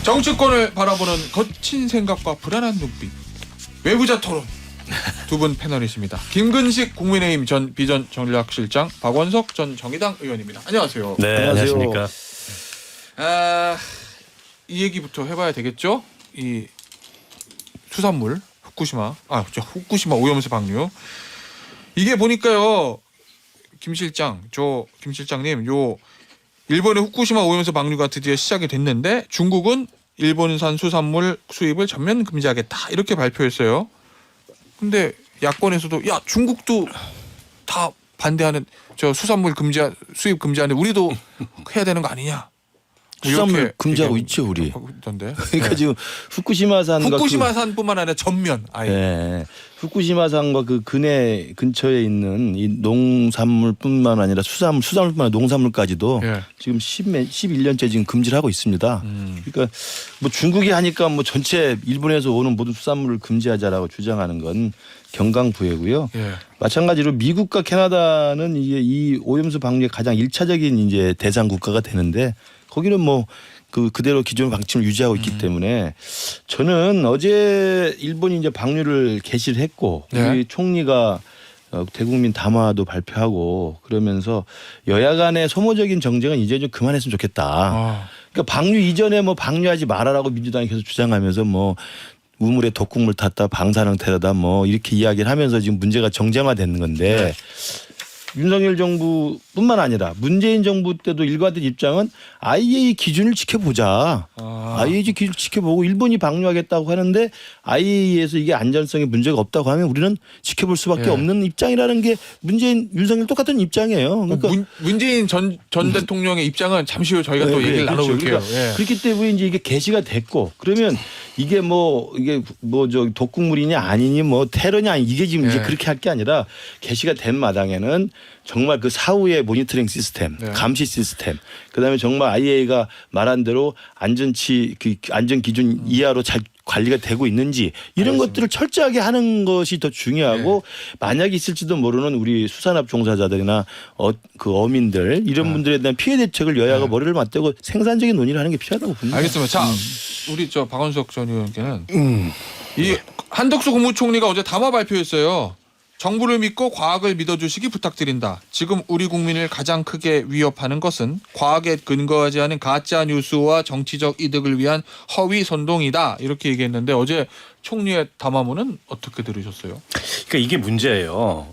정치권을 바라보는 거친 생각과 불안한 눈빛. 외부자 토론. 두 분 패널이십니다. 김근식 국민의힘 전 비전 전략실장, 박원석 전 정의당 의원입니다. 안녕하세요. 네, 안녕하십니까. 이 얘기부터 해봐야 되겠죠? 이 수산물 후쿠시마 오염수 방류. 이게 보니까요, 김 실장님, 요 일본의 후쿠시마 오염수 방류가 드디어 시작이 됐는데 중국은 일본산 수산물 수입을 전면 금지하겠다 이렇게 발표했어요. 근데 야권에서도 야 중국도 다 반대하는 저 수산물 수입 금지하는데 우리도 해야 되는 거 아니냐? 수산물 금지하고 있죠 우리. 있던데. 그러니까 네. 지금 후쿠시마산뿐만 아니라 전면 아예. 네. 후쿠시마산과 그 근처에 있는 이 농산물뿐만 아니라 수산물뿐만 아니라 농산물까지도 예. 지금 11년째 지금 금지를 하고 있습니다. 그러니까 뭐 중국이 하니까 뭐 전체 일본에서 오는 모든 수산물을 금지하자라고 주장하는 건 경강부회고요. 예. 마찬가지로 미국과 캐나다는 이게 이 오염수 방류의 가장 1차적인 이제 대상 국가가 되는데 거기는 뭐 그대로 기존 방침을 유지하고 있기 때문에 저는 어제 일본이 이제 방류를 개시를 했고 네. 우리 총리가 대국민 담화도 발표하고 그러면서 여야 간의 소모적인 정쟁은 이제 좀 그만했으면 좋겠다. 그러니까 방류 이전에 뭐 방류하지 말아라고 민주당이 계속 주장하면서 뭐 우물에 독국물 탔다 방사능 태다 뭐 이렇게 이야기를 하면서 지금 문제가 정쟁화되는 건데 네. 윤석열 정부뿐만 아니라 문재인 정부 때도 일관된 입장은 IAEA 기준을 지켜보자. IAEA 기준을 지켜보고 일본이 방류하겠다고 하는데 IAEA에서 이게 안전성에 문제가 없다고 하면 우리는 지켜볼 수밖에 예. 없는 입장이라는 게 윤석열 똑같은 입장이에요. 그러니까 문재인 전 대통령의 입장은 잠시 후 저희가 또 얘기를 그렇죠. 나눠볼게요. 그러니까 그렇기 때문에 이제 이게 개시가 됐고 그러면 이게 뭐 저 독국물이냐 아니니 뭐 테러냐 이게 지금 이제 그렇게 할 게 아니라 개시가 된 마당에는 정말 그 사후의 모니터링 시스템, 감시 시스템, 그다음에 정말 IAEA가 말한 대로 안전 기준 이하로 잘 관리가 되고 있는지 이런 것들을 철저하게 하는 것이 더 중요하고 만약에 있을지도 모르는 우리 수산업 종사자들이나 어민들 이런 분들에 대한 피해 대책을 여야가 머리를 맞대고 생산적인 논의를 하는 게 필요하다고 봅니다. 알겠습니다. 자, 우리 저 박원석 전 의원께는 이 한덕수 국무총리가 어제 담화 발표했어요. 정부를 믿고 과학을 믿어주시기 부탁드린다. 지금 우리 국민을 가장 크게 위협하는 것은 과학에 근거하지 않은 가짜 뉴스와 정치적 이득을 위한 허위 선동이다. 이렇게 얘기했는데 어제 총리의 담화문은 어떻게 들으셨어요? 그러니까 이게 문제예요.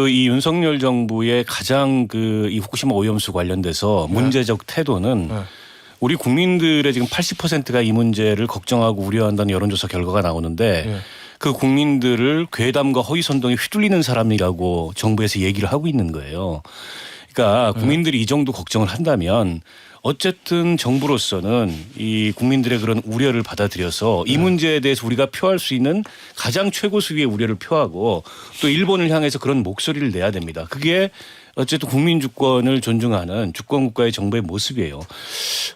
이 윤석열 정부의 가장 이 후쿠시마 오염수 관련돼서 문제적 태도는 우리 국민들의 지금 80%가 이 문제를 걱정하고 우려한다는 여론조사 결과가 나오는데 그 국민들을 괴담과 허위선동에 휘둘리는 사람이라고 정부에서 얘기를 하고 있는 거예요. 그러니까 국민들이 이 정도 걱정을 한다면 어쨌든 정부로서는 이 국민들의 그런 우려를 받아들여서 이 문제에 대해서 우리가 표할 수 있는 가장 최고 수위의 우려를 표하고 또 일본을 향해서 그런 목소리를 내야 됩니다. 그게 어쨌든 국민 주권을 존중하는 주권 국가의 정부의 모습이에요.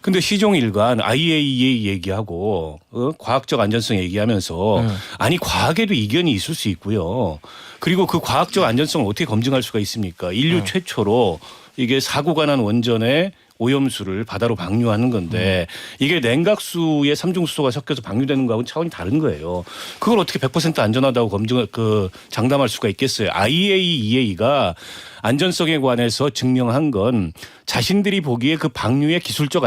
근데 시종일관 IAEA 얘기하고 과학적 안전성 얘기하면서 아니 과학에도 이견이 있을 수 있고요. 그리고 그 과학적 안전성을 어떻게 검증할 수가 있습니까? 인류 최초로 이게 사고가 난 원전에 오염수를 바다로 방류하는 건데 이게 냉각수에 삼중수소가 섞여서 방류되는 거하고는 차원이 다른 거예요. 그걸 어떻게 100% 안전하다고 장담할 수가 있겠어요. IAEA가 안전성에 관해서 증명한 건 자신들이 보기에 그 방류의 기술적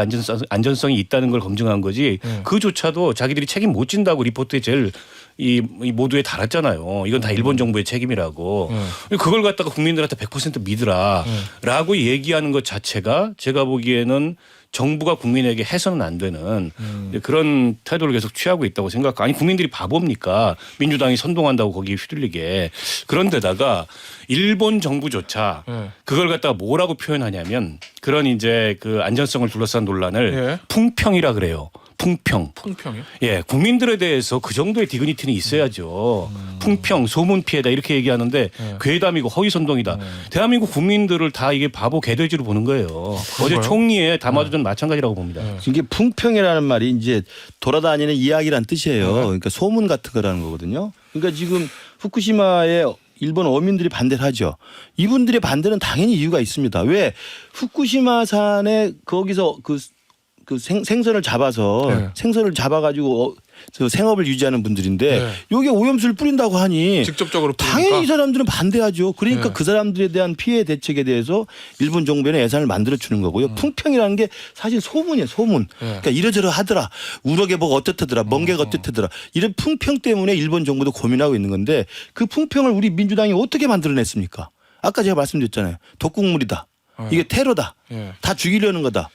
안전성이 있다는 걸 검증한 거지 그조차도 자기들이 책임 못 진다고 리포트에 제일 이 모두에 달았잖아요. 이건 다 일본 정부의 책임이라고. 그걸 갖다가 국민들한테 100% 믿으라라고 얘기하는 것 자체가 제가 보기에는 정부가 국민에게 해서는 안 되는 그런 태도를 계속 취하고 있다고 생각하고 아니 국민들이 바보입니까? 민주당이 선동한다고 거기에 휘둘리게. 그런데다가 일본 정부조차 그걸 갖다가 뭐라고 표현하냐면 그런 이제 그 안전성을 둘러싼 논란을 풍평이라 그래요. 풍평이요? 예, 국민들에 대해서 그 정도의 디그니티는 있어야죠. 풍평, 소문 피해다 이렇게 얘기하는데 괴담이고 허위선동이다. 대한민국 국민들을 다 이게 바보 개돼지로 보는 거예요. 어제 총리의 담화도 전 마찬가지라고 봅니다. 이게 풍평이라는 말이 이제 돌아다니는 이야기란 뜻이에요. 그러니까 소문 같은 거라는 거거든요. 그러니까 지금 후쿠시마에 일본 어민들이 반대를 하죠. 이분들의 반대는 당연히 이유가 있습니다. 왜 후쿠시마산에 거기서 그 생선을 잡아서 네. 생선을 잡아가지고 저 생업을 유지하는 분들인데 네. 여기에 오염수를 뿌린다고 하니 직접적으로 당연히 이 사람들은 반대하죠. 그러니까 네. 그 사람들에 대한 피해 대책에 대해서 일본 정부는 예산을 만들어 주는 거고요. 풍평이라는 게 사실 소문이에요. 소문. 그러니까 이러저러 하더라. 우럭에 뭐가 어떻더라. 멍게가 어떻더라. 이런 풍평 때문에 일본 정부도 고민하고 있는 건데 그 풍평을 우리 민주당이 어떻게 만들어냈습니까? 아까 제가 말씀드렸잖아요. 독국물이다. 이게 테러다. 예. 다 죽이려는 거다.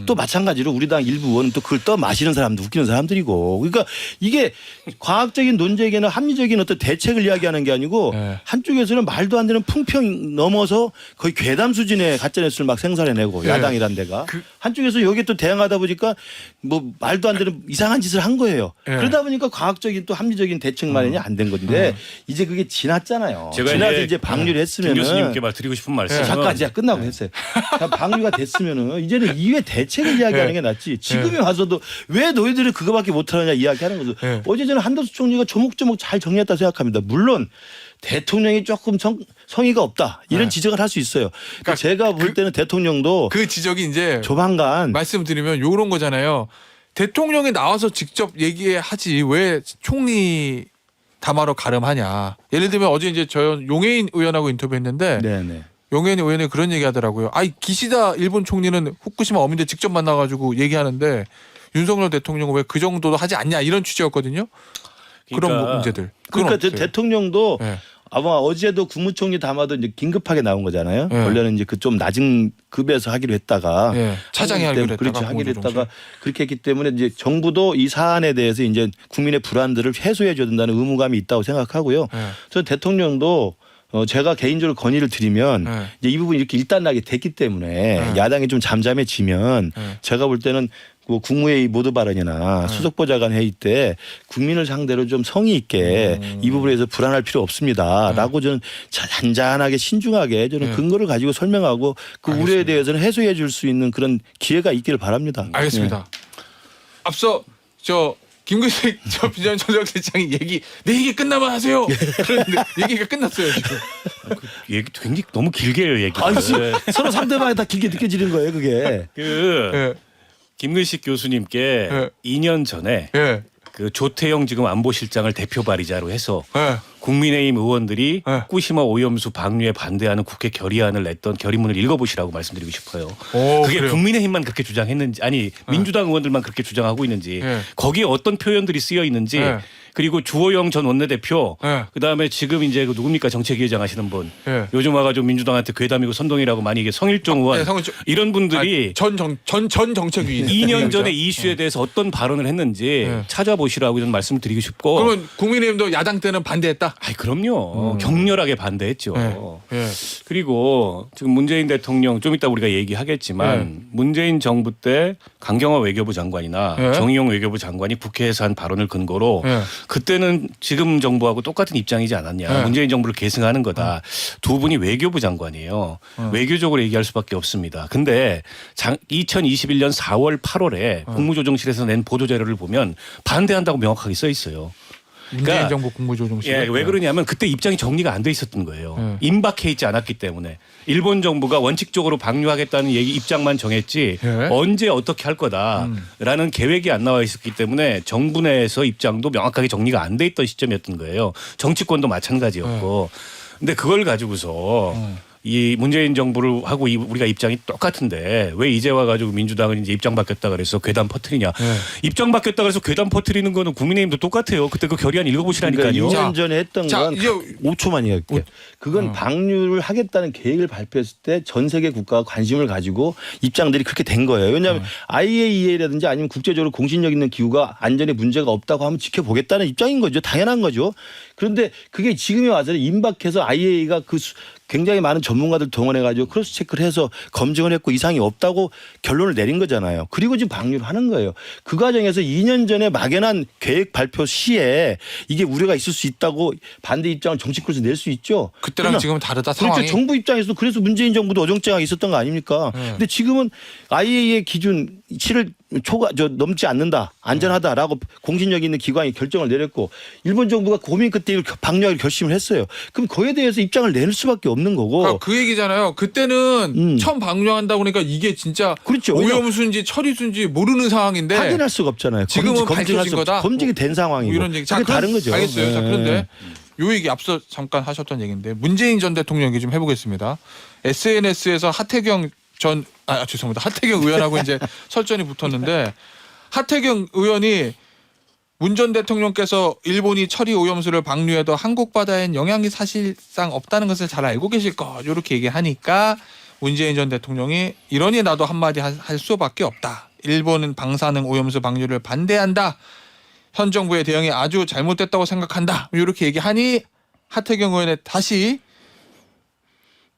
또 마찬가지로 우리 당 일부 의원은 또 그걸 또 마시는 사람도 웃기는 사람들이고. 그러니까 이게 과학적인 논쟁에는 합리적인 어떤 대책을 이야기하는 게 아니고 네. 한쪽에서는 말도 안 되는 풍평 넘어서 거의 괴담 수준의 가짜뉴스를 막 생산해내고 네. 야당이란 데가 한쪽에서 여기에 또 대응하다 보니까 뭐 말도 안 되는 이상한 짓을 한 거예요. 네. 그러다 보니까 과학적인 또 합리적인 대책 마련이 안 된 건데 이제 그게 지났잖아요. 제가 지나서 이제 방류를 김 했으면은 교수님께 말 드리고 싶은 말씀은 잠깐 이제 끝나고 했어요. 방류가 됐으면은 이제는 이외 대책을 이야기하는 게 낫지. 지금에 와서도 왜 너희들은 그거밖에 못하느냐 이야기하는 거죠. 네. 어제 저는 한덕수 총리가 조목조목 잘 정리했다 생각합니다. 물론 대통령이 조금 성의가 없다 이런 지적을 할 수 있어요. 그러니까 제가 볼 때는 대통령도 그 지적이 이제 조만간 말씀드리면 요런 거잖아요. 대통령이 나와서 직접 얘기하지 왜 총리 담화로 가름하냐. 예를 들면 어제 이제 저 용해인 의원하고 인터뷰했는데 네네. 용해인 의원이 그런 얘기 하더라고요. 아이 기시다 일본 총리는 후쿠시마 어민들 직접 만나가지고 얘기하는데 윤석열 대통령은 왜 그 정도도 하지 않냐 이런 취지였거든요. 그런 문제들. 그러니까 그건 없어요. 대통령도 네. 아마 어제도 국무총리 담화도 이제 긴급하게 나온 거잖아요. 네. 원래는 이제 그 좀 낮은 급에서 하기로 했다가 예, 차장이 하기로 했다가 그렇죠. 하기로 공조정실. 했다가 그렇게 했기 때문에 이제 정부도 이 사안에 대해서 이제 국민의 불안들을 해소해 줘야 된다는 의무감이 있다고 생각하고요. 예. 저 대통령도 제가 개인적으로 건의를 드리면 네. 이제 이 부분이 이렇게 일단락이 됐기 때문에 네. 야당이 좀 잠잠해지면 네. 제가 볼 때는 뭐 국무회의 모두 발언이나 수석보좌관 회의 때 국민을 상대로 좀 성의 있게 이 부분에서 불안할 필요 없습니다라고 저는 잔잔하게 신중하게 저는 네. 근거를 가지고 설명하고 그 알겠습니다. 우려에 대해서는 해소해 줄 수 있는 그런 기회가 있기를 바랍니다. 알겠습니다. 앞서 저 김근식 저 비전조정실장이 내 얘기 끝나면 하세요. 그런데 얘기가 끝났어요 지금. 얘기 굉장히 너무 길게 해요 얘기가. 아니, 서로 상대방이 다 길게 느껴지는 거예요, 그게. 그 예, 김근식 교수님께 예. 2년 전에 예, 그 조태영 지금 안보실장을 대표 발의자로 해서 예. 국민의힘 의원들이 네. 후쿠시마 오염수 방류에 반대하는 국회 결의안을 냈던 결의문을 읽어보시라고 말씀드리고 싶어요. 오, 그게 그래요? 국민의힘만 그렇게 주장했는지 아니 민주당 의원들만 그렇게 주장하고 있는지 네. 거기에 어떤 표현들이 쓰여 있는지 네. 그리고 주호영 전 원내대표 네. 그다음에 지금 이제 그 누굽니까 정책위의장 하시는 분 네. 요즘 와가지고 민주당한테 괴담이고 선동이라고 많이 이게 성일종 의원 네, 성일종. 이런 분들이 전 정책위인 2년 전에 이 이슈에 대해서 어떤 발언을 했는지 네. 찾아보시라고 좀 말씀드리고 싶고 그러면 국민의힘도 야당 때는 반대했다. 아이 그럼요. 격렬하게 반대했죠. 네. 예. 그리고 지금 문재인 대통령 좀 이따 우리가 얘기하겠지만 문재인 정부 때 강경화 외교부 장관이나 네. 정의용 외교부 장관이 국회에서 한 발언을 근거로 네. 그때는 지금 정부하고 똑같은 입장이지 않았냐. 네. 문재인 정부를 계승하는 거다. 두 분이 외교부 장관이에요. 외교적으로 얘기할 수밖에 없습니다. 근데 2021년 4월 8월에 국무조정실에서 낸 보도자료를 보면 반대한다고 명확하게 써 있어요. 문재인 그러니까 정부 국무조정실. 예, 왜 그러냐면 그때 입장이 정리가 안 돼 있었던 거예요. 임박해 있지 않았기 때문에 일본 정부가 원칙적으로 방류하겠다는 얘기 입장만 정했지 예. 언제 어떻게 할 거다라는 계획이 안 나와 있었기 때문에 정부 내에서 입장도 명확하게 정리가 안 돼 있던 시점이었던 거예요. 정치권도 마찬가지였고. 근데 그걸 가지고서 이 문재인 정부를 하고 우리가 입장이 똑같은데 왜 이제 와가지고 민주당은 이제 입장 바뀌었다 그래서 괴담 퍼뜨리냐. 입장 바뀌었다 그래서 괴담 퍼뜨리는 거는 국민의힘도 똑같아요. 그때 그 결의안 읽어보시라니까요. 그러니까 자, 2년 전에 했던 자, 건 이제 5초만 이야기할게요. 그건 방류를 하겠다는 계획을 발표했을 때 전 세계 국가가 관심을 가지고 입장들이 그렇게 된 거예요. 왜냐하면 IAEA라든지 아니면 국제적으로 공신력 있는 기구가 안전에 문제가 없다고 하면 지켜보겠다는 입장인 거죠. 당연한 거죠. 그런데 그게 지금에 와서는 임박해서 IAEA가 굉장히 많은 전문가들 동원해가지고 크로스 체크를 해서 검증을 했고 이상이 없다고 결론을 내린 거잖아요. 그리고 지금 방류를 하는 거예요. 그 과정에서 2년 전에 막연한 계획 발표 시에 이게 우려가 있을 수 있다고 반대 입장을 정치권에서 낼 수 있죠. 그때랑 그러나 지금은 다르다 그렇죠. 상황이. 정부 입장에서도 그래서 문재인 정부도 어정쩡하게 있었던 거 아닙니까? 근데 지금은 IAEA 기준 7월 넘지 않는다, 안전하다라고 공신력 있는 기관이 결정을 내렸고 일본 정부가 고민 끝에 이걸 방류하기로 결심을 했어요. 그럼 그에 대해서 입장을 낼 수밖에 없는 거고. 그러니까 그 얘기잖아요. 그때는 처음 방류한다고 그러니까 이게 진짜 그렇죠. 오염수인지 처리수인지 모르는 상황인데 확인할 수가 없잖아요. 지금은 검증할 밝혀진 수 거다. 검증이 된 상황이고. 뭐 이런 얘기. 그게 다른 거죠. 알겠어요. 자, 네. 그런데 요 얘기 앞서 잠깐 하셨던 얘기인데 문재인 전 대통령 얘기 좀 해보겠습니다. SNS에서 하태경 의원하고 이제 설전이 붙었는데 하태경 의원이 문 전 대통령께서 일본이 처리 오염수를 방류해도 한국 바다엔 영향이 사실상 없다는 것을 잘 알고 계실 것 이렇게 얘기하니까 문재인 전 대통령이 이러니 나도 한마디 할 수밖에 없다. 일본은 방사능 오염수 방류를 반대한다. 현 정부의 대응이 아주 잘못됐다고 생각한다. 이렇게 얘기하니 하태경 의원의 다시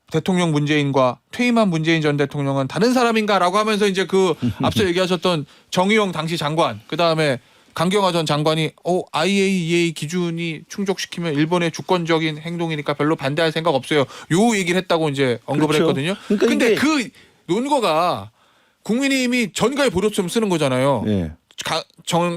대통령 문재인과 퇴임한 문재인 전 대통령은 다른 사람인가라고 하면서 이제 그 앞서 얘기하셨던 정의용 당시 장관 그다음에 강경화 전 장관이 IAEA 기준이 충족시키면 일본의 주권적인 행동이니까 별로 반대할 생각 없어요. 요 얘기를 했다고 이제 언급을 그렇죠. 했거든요. 그러니까 근데 이게 그 논거가 국민의힘이 전가의 보도처럼 쓰는 거잖아요. 네.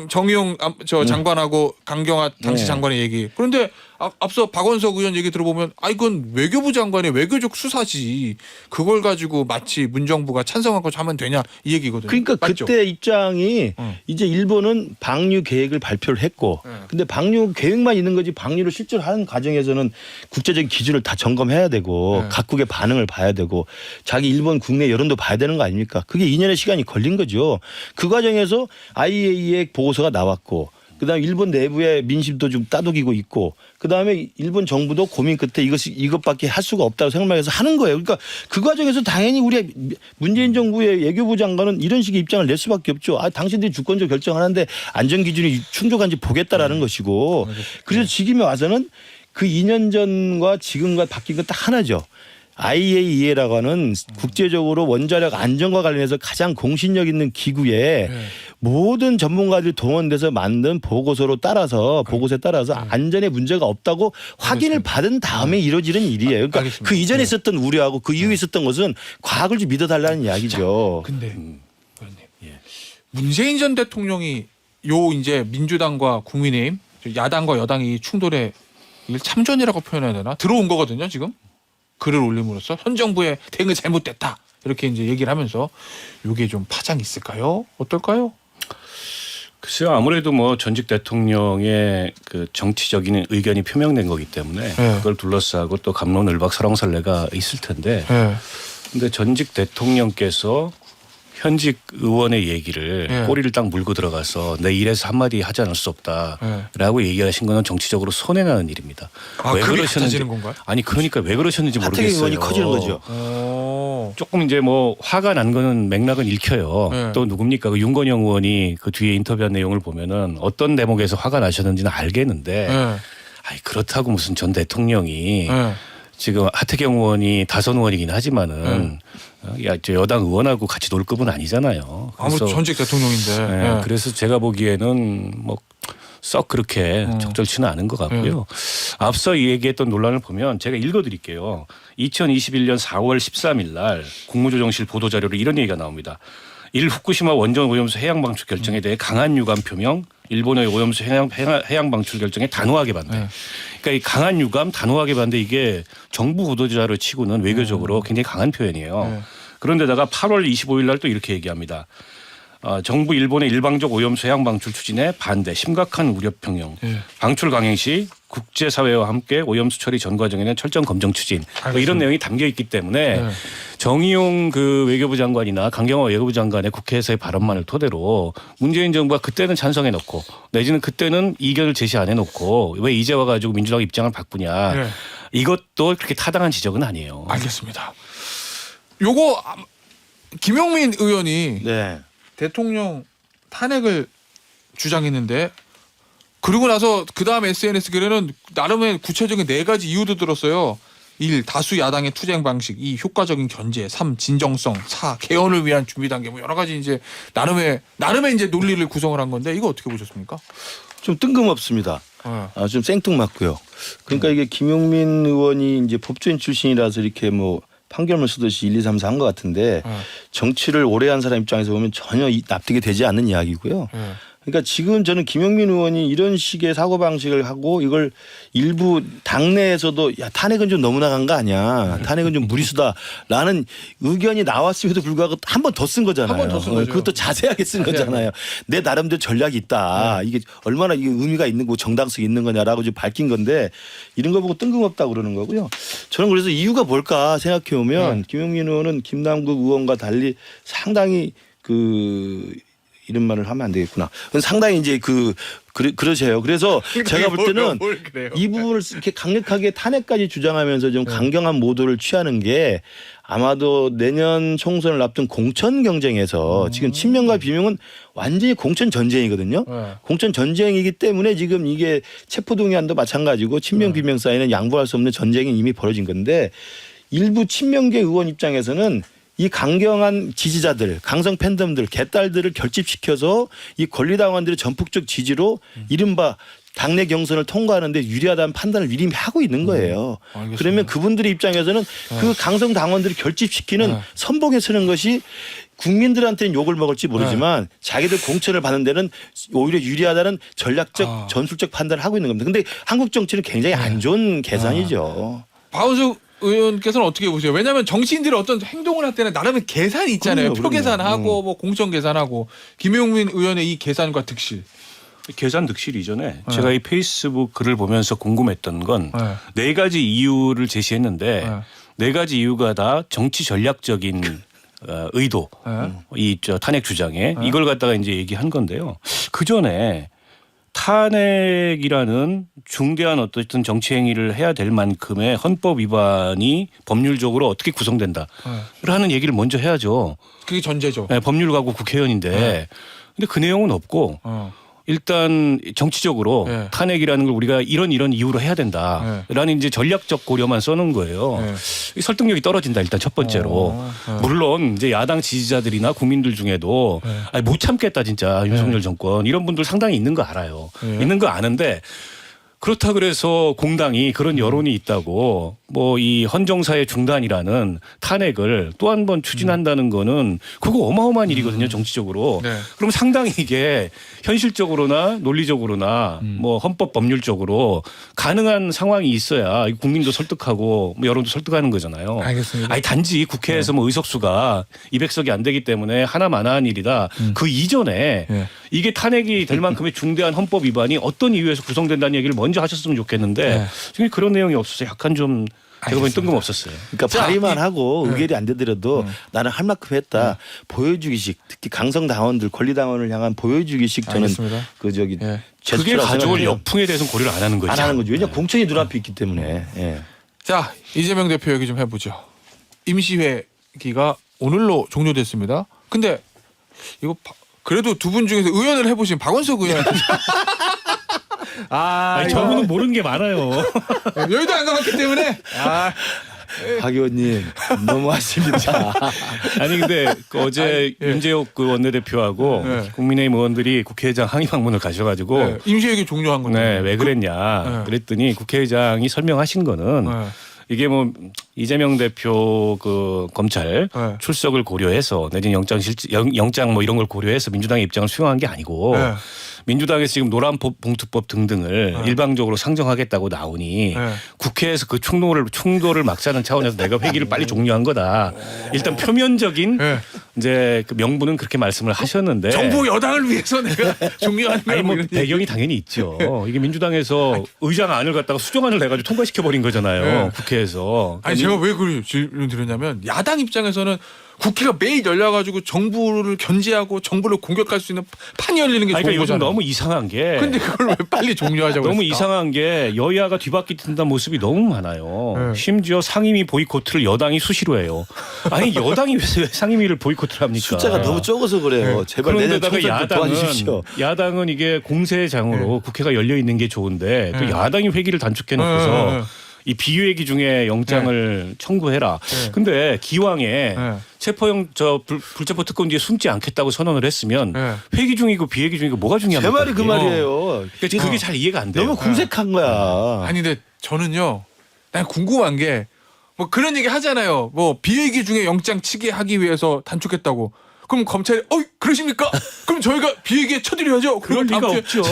정의용 장관하고 강경화 당시 네. 장관의 얘기. 그런데 앞서 박원석 의원 얘기 들어보면 이건 외교부 장관의 외교적 수사지. 그걸 가지고 마치 문정부가 찬성하고 하면 되냐 이 얘기거든요. 그러니까 맞죠? 그때 입장이 이제 일본은 방류 계획을 발표를 했고 근데 방류 계획만 있는 거지 방류를 실제로 하는 과정에서는 국제적인 기준을 다 점검해야 되고 각국의 반응을 봐야 되고 자기 일본 국내 여론도 봐야 되는 거 아닙니까? 그게 2년의 시간이 걸린 거죠. 그 과정에서 IAEA 보고서가 나왔고 그다음에 일본 내부의 민심도 좀 따돌리고 있고 그다음에 일본 정부도 고민 끝에 이것밖에 할 수가 없다고 생각해서 하는 거예요. 그러니까 그 과정에서 당연히 우리 문재인 정부의 외교부 장관은 이런 식의 입장을 낼 수밖에 없죠. 당신들이 주권적으로 결정하는데 안전 기준이 충족한지 보겠다라는 것이고 그래서 지금에 와서는 그 2년 전과 지금과 바뀐 건 딱 하나죠. IAEA라고 하는 국제적으로 원자력 안전과 관련해서 가장 공신력 있는 기구에 모든 전문가들이 동원돼서 만든 보고서에 따라서 안전에 문제가 없다고 확인을 받은 다음에 이루어지는 일이에요. 그러니까 알겠습니다. 그 이전에 있었던 우려하고 그 이후에 있었던 것은 과학을 좀 믿어달라는 이야기죠. 근데 의원님, 문재인 전 대통령이 요 이제 민주당과 국민의힘 야당과 여당이 충돌에 이걸 참전이라고 표현해야 되나? 들어온 거거든요, 지금. 글을 올림으로써 현 정부의 대응이 잘못됐다. 이렇게 이제 얘기를 하면서 이게 좀 파장이 있을까요? 어떨까요? 글쎄요, 아무래도 뭐 전직 대통령의 그 정치적인 의견이 표명된 거기 때문에 그걸 둘러싸고 또 갑론을박 설왕설래가 있을 텐데 근데 전직 대통령께서 현직 의원의 얘기를 꼬리를 딱 물고 들어가서 내 일에서 한마디 하지 않을 수 없다라고 얘기하신 거는 정치적으로 손해나는 일입니다. 왜 그게 그러셨는지 같아지는 건가요? 아니 그러니까 왜 그러셨는지 하태경 모르겠어요. 의원이 커지는 거죠. 조금 이제 뭐 화가 난 거는 맥락은 읽혀요. 또 누굽니까? 그 윤건영 의원이 그 뒤에 인터뷰한 내용을 보면은 어떤 대목에서 화가 나셨는지는 알겠는데 그렇다고 무슨 전 대통령이 지금 하태경 의원이 다선 의원이긴 하지만은 여당 의원하고 같이 놀 급은 아니잖아요. 아무튼 전직 대통령인데. 그래서 제가 보기에는 뭐 썩 그렇게 적절치는 않은 것 같고요. 앞서 얘기했던 논란을 보면 제가 읽어드릴게요. 2021년 4월 13일 날 국무조정실 보도자료로 이런 얘기가 나옵니다. 1. 후쿠시마 원전 오염수 해양 방출 결정에 대해 강한 유감 표명, 일본의 오염수 해양 방출 결정에 단호하게 반대. 그러니까 이 강한 유감, 단호하게 반대 이게 정부 보도자료 치고는 외교적으로 굉장히 강한 표현이에요. 그런데다가 8월 25일 날 또 이렇게 얘기합니다. 정부 일본의 일방적 오염수 해양 방출 추진에 반대, 심각한 우려 표명. 방출 강행 시 국제사회와 함께 오염수 처리 전 과정에는 철저한 검증 추진. 뭐 이런 내용이 담겨 있기 때문에 정의용 그 외교부 장관이나 강경화 외교부 장관의 국회에서의 발언만을 토대로 문재인 정부가 그때는 찬성해 놓고 내지는 그때는 이견을 제시 안 해놓고 왜 이제 와가지고 민주당 입장을 바꾸냐. 이것도 그렇게 타당한 지적은 아니에요. 알겠습니다. 요거 김용민 의원이 대통령 탄핵을 주장했는데 그러고 나서 그다음 SNS 글에는 나름의 구체적인 4가지 이유도 들었어요. 1. 다수 야당의 투쟁 방식. 2. 효과적인 견제. 3. 진정성. 4. 개헌을 위한 준비 단계. 뭐 여러 가지 이제 나름의 이제 논리를 구성을 한 건데 이거 어떻게 보셨습니까? 좀 뜬금없습니다. 좀 생뚱맞고요. 그러니까 이게 김용민 의원이 이제 법조인 출신이라서 이렇게 뭐 판결문 쓰듯이 1, 2, 3, 4 한 것 같은데 정치를 오래 한 사람 입장에서 보면 전혀 납득이 되지 않는 이야기고요. 그러니까 지금 저는 김용민 의원이 이런 식의 사고방식을 하고 이걸 일부 당내에서도 야 탄핵은 좀 너무 나간 거 아니야. 탄핵은 좀 무리수다라는 의견이 나왔음에도 불구하고 한 번 더 쓴 거잖아요. 한 번 더 쓴 거죠. 그것도 자세하게 쓴 거잖아요. 내 나름대로 전략이 있다. 이게 얼마나 이게 의미가 있는 거고 정당성이 있는 거냐라고 좀 밝힌 건데 이런 거 보고 뜬금없다고 그러는 거고요. 저는 그래서 이유가 뭘까 생각해 보면 김용민 의원은 김남국 의원과 달리 상당히 이런 말을 하면 안 되겠구나. 상당히 이제 그러세요. 그래서 제가 볼 때는 이 부분을 이렇게 강력하게 탄핵까지 주장하면서 좀 강경한 모도를 취하는 게 아마도 내년 총선을 앞둔 공천 경쟁에서 지금 친명과 비명은 완전히 공천 전쟁이거든요. 공천 전쟁이기 때문에 지금 이게 체포동의안도 마찬가지고 친명 비명 사이는 양보할 수 없는 전쟁이 이미 벌어진 건데 일부 친명계 의원 입장에서는 이 강경한 지지자들, 강성 팬덤들, 개딸들을 결집시켜서 이 권리당원들의 전폭적 지지로 이른바 당내 경선을 통과하는데 유리하다는 판단을 미리 하고 있는 거예요. 그러면 그분들의 입장에서는 그 강성 당원들을 결집시키는 선봉에 서는 것이 국민들한테는 욕을 먹을지 모르지만 자기들 공천을 받는 데는 오히려 유리하다는 전략적 전술적 판단을 하고 있는 겁니다. 근데 한국 정치는 굉장히 안 좋은 계산이죠. 박원석 의원께서는 어떻게 보세요? 왜냐하면 정치인들이 어떤 행동을 할 때는 나름의 계산이 있잖아요. 표 계산하고 뭐 공천 계산하고 김용민 의원의 이 계산과 득실. 계산 득실 이전에 제가 이 페이스북 글을 보면서 궁금했던 건 네 가지 이유를 제시했는데 네 가지 이유가 다 정치 전략적인 의도 이 탄핵 주장에 이걸 갖다가 이제 얘기한 건데요. 그 전에 탄핵이라는 중대한 어떤 정치 행위를 해야 될 만큼의 헌법 위반이 법률적으로 어떻게 구성된다라는 얘기를 먼저 해야죠. 그게 전제죠. 네, 법률가고 국회의원인데 근데 그 내용은 없고 일단 정치적으로 탄핵이라는 걸 우리가 이런 이유로 해야 된다라는 이제 전략적 고려만 써놓은 거예요. 이 설득력이 떨어진다 일단 첫 번째로. 물론 이제 야당 지지자들이나 국민들 중에도 아니, 못 참겠다 진짜 윤석열 정권 이런 분들 상당히 있는 거 알아요. 있는 거 아는데 그렇다 그래서 공당이 그런 여론이 있다고 뭐 이 헌정사의 중단이라는 탄핵을 또 한 번 추진한다는 거는 그거 어마어마한 일이거든요 정치적으로. 그럼 상당히 이게 현실적으로나 논리적으로나 뭐 헌법 법률적으로 가능한 상황이 있어야 국민도 설득하고 뭐 여론도 설득하는 거잖아요. 알겠습니다. 아니 단지 국회에서 뭐 의석수가 200석이 안 되기 때문에 하나만한 일이다. 그 이전에 이게 탄핵이 될 만큼의 중대한 헌법 위반이 어떤 이유에서 구성된다는 얘기를 먼저 하셨으면 좋겠는데 지금 그런 내용이 없어서 약간 좀 제가 보기엔 뜬금없었어요. 그러니까 발의만 하고 의결이 안 되더라도 나는 할 만큼 했다. 보여주기식 특히 강성 당원들 권리당원을 향한 보여주기식 저는 그 저기 그게 가져올 역풍에 대해서는 고려를 안 하는 거죠. 안 하는 거죠. 왜냐 공천이 눈앞에 있기 때문에. 자 이재명 대표 얘기 좀 해보죠. 임시회기가 오늘로 종료됐습니다. 근데 이거 그래도 두 분 중에서 의원을 해보신 박원석 의원. 아니, 저분은 모르는 게 많아요. 여의도 안 가봤기 때문에. 박 의원님 너무하십니다. 아니 근데 어제 윤재옥 그 원내대표하고 국민의힘 의원들이 국회의장 항의 방문을 가셔가지고 임시회기 종료한 건데. 왜 그랬냐 그랬더니 국회의장이 설명하신 거는 이게 뭐 이재명 대표 그 검찰 출석을 고려해서 내지는 영장 뭐 이런 걸 고려해서 민주당의 입장을 수용한 게 아니고 민주당에서 지금 노란봉투법 등등을 일방적으로 상정하겠다고 나오니 국회에서 그 충돌을 막자는 차원에서 내가 회기를 빨리 종료한 거다. 일단 표면적인 이제 그 명분은 그렇게 말씀을 하셨는데 정부 여당을 위해서 내가 종료하는 거야. 아니 뭐 배경이 당연히 있죠. 이게 민주당에서 의장안을 갖다가 수정안을 내가지고 통과시켜 버린 거잖아요. 국회에서. 아니 제가 왜 그 질문 드렸냐면 야당 입장에서는 국회가 매일 열려가지고 정부를 견제하고 정부를 공격할 수 있는 판이 열리는 게 좋은 그러니까 요즘 거잖아요. 너무 이상한 게. 근데 그걸 왜 빨리 종료하자고 너무 했을까? 이상한 게 여야가 뒤바퀴 든다는 모습이 너무 많아요. 심지어 상임위 보이콧을 여당이 수시로 해요. 아니 여당이 왜 상임위를 보이콧을 합니까? 숫자가 너무 적어서 그래요. 제발 내년 그런데다가 총선 도와주십시오. 야당은 이게 공세장으로 국회가 열려 있는 게 좋은데 또 야당이 회기를 단축해놓고서 이 비회기 중에 영장을 청구해라. 근데 기왕에 불체포 특권 뒤에 숨지 않겠다고 선언을 했으면 회기 중이고 비회기 중이고 뭐가 중요합니까? 제 말이 그 말이에요. 그러니까 그게 잘 이해가 안 돼요. 너무 궁색한 거야. 아니 근데 저는요. 난 궁금한 게 뭐 그런 얘기 하잖아요. 뭐 비회기 중에 영장 치게 하기 위해서 단축했다고. 그럼 검찰이 그러십니까? 그럼 저희가 비회기에 쳐드려야죠. 그럴 리가 없죠.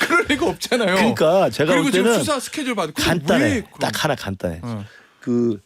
그럴 리가 없잖아요. 그러니까 제가 그리고 볼 지금 때는 수사 스케줄 받고 간단해. 딱 하나 간단해. 어. 그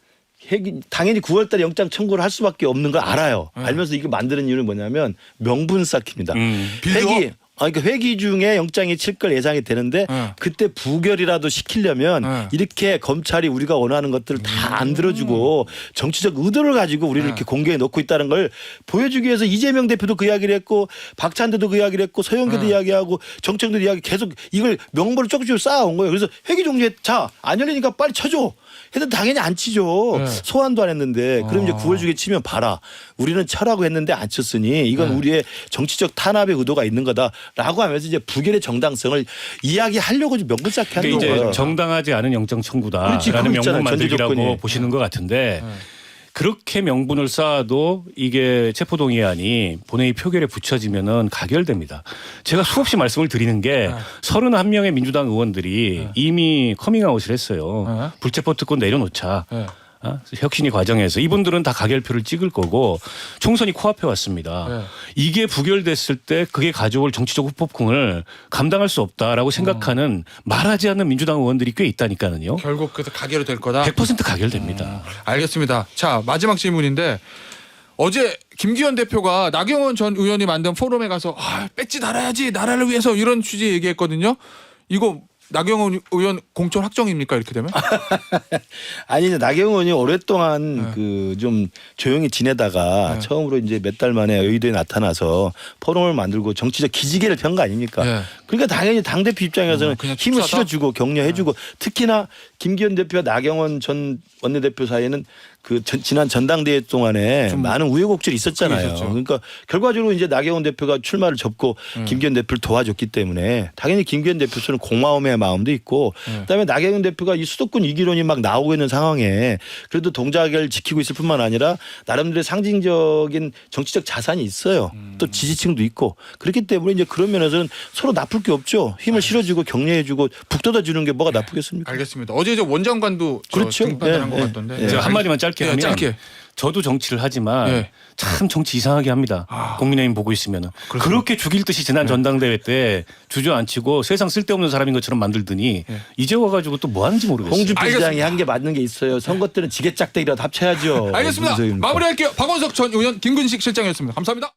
당연히 9월달에 영장 청구를 할 수밖에 없는 걸 알아요. 네. 알면서 이거 만드는 이유는 뭐냐면 명분 쌓기입니다. 빌드업? 그러니까 회기 중에 영장이 칠 걸 예상이 되는데 그때 부결이라도 시키려면 이렇게 검찰이 우리가 원하는 것들을 다 안 들어주고 정치적 의도를 가지고 우리를 이렇게 공개해 놓고 있다는 걸 보여주기 위해서 이재명 대표도 그 이야기를 했고 박찬대도 그 이야기를 했고 서영교도 이야기하고 정청도 이야기 계속 이걸 명분을 조금씩 쌓아온 거예요. 그래서 회기 종료에 자 안 열리니까 빨리 쳐줘. 해도 당연히 안 치죠. 소환도 안 했는데 그럼 이제 9월 중에 치면 봐라. 우리는 쳐라고 했는데 안 쳤으니 이건 우리의 정치적 탄압의 의도가 있는 거다라고 하면서 이제 부결의 정당성을 이야기하려고 좀 명분 쌓기 하는 이제 거예요. 정당하지 않은 영장 청구다라는 그렇지, 그거 있잖아요. 명분 만들기라고 전제 조건이. 보시는 것 같은데 그렇게 명분을 쌓아도 이게 체포동의안이 본회의 표결에 붙여지면은 가결됩니다. 제가 수없이 말씀을 드리는 게 31명의 민주당 의원들이 이미 커밍아웃을 했어요. 불체포 특권 내려놓자. 혁신이 과정에서 이분들은 다 가결표를 찍을 거고 총선이 코앞에 왔습니다. 이게 부결됐을 때 그게 가져올 정치적 후폭풍을 감당할 수 없다라고 생각하는 말하지 않는 민주당 의원들이 꽤 있다니까는요. 결국 그래서 가결이 될 거다. 100% 가결됩니다. 알겠습니다. 자 마지막 질문인데 어제 김기현 대표가 나경원 전 의원이 만든 포럼에 가서 배지 달아야지 나라를 위해서 이런 취지 얘기했거든요. 이거 나경원 의원 공천 확정입니까 이렇게 되면? 아니 이제 나경원이 오랫동안 그 좀 조용히 지내다가 처음으로 이제 몇 달 만에 여의도에 나타나서 포럼을 만들고 정치적 기지개를 편 거 아닙니까? 그러니까 당연히 당 대표 입장에서는 그냥 힘을 축사다? 실어주고 격려해주고 특히나 김기현 대표와 나경원 전 원내대표 사이에는 그 지난 전당대회 동안에 많은 우여곡절이 있었잖아요. 있었죠. 그러니까 결과적으로 이제 나경원 대표가 출마를 접고 김기현 대표를 도와줬기 때문에 당연히 김기현 대표는 고마움의 마음도 있고 그다음에 나경원 대표가 이 수도권 위기론이 막 나오고 있는 상황에 그래도 동작을 지키고 있을 뿐만 아니라 나름대로 상징적인 정치적 자산이 있어요. 또 지지층도 있고 그렇기 때문에 이제 그런 면에서는 서로 나쁠 게 없죠. 힘을 실어주고 격려해주고 북돋아주는 게 뭐가 나쁘겠습니까? 알겠습니다. 어제 저 원장관도 그렇죠. 등판을 한 것 네, 같던데. 네. 제가 한마디만 짧게 하면 짧게. 저도 정치를 하지만 네. 참 정치 이상하게 합니다. 국민의힘 보고 있으면은 그렇게 죽일 듯이 지난 전당대회 때 주저앉히고 세상 쓸데없는 사람인 것처럼 만들더니 이제 와가지고 또 뭐 하는지 모르겠어요. 홍준표 시장이 한 게 맞는 게 있어요. 선거 때는 지게짝대기라도 합쳐야죠. 알겠습니다. 무슨 소리입니까? 마무리할게요. 박원석 전 의원 김근식 실장이었습니다. 감사합니다.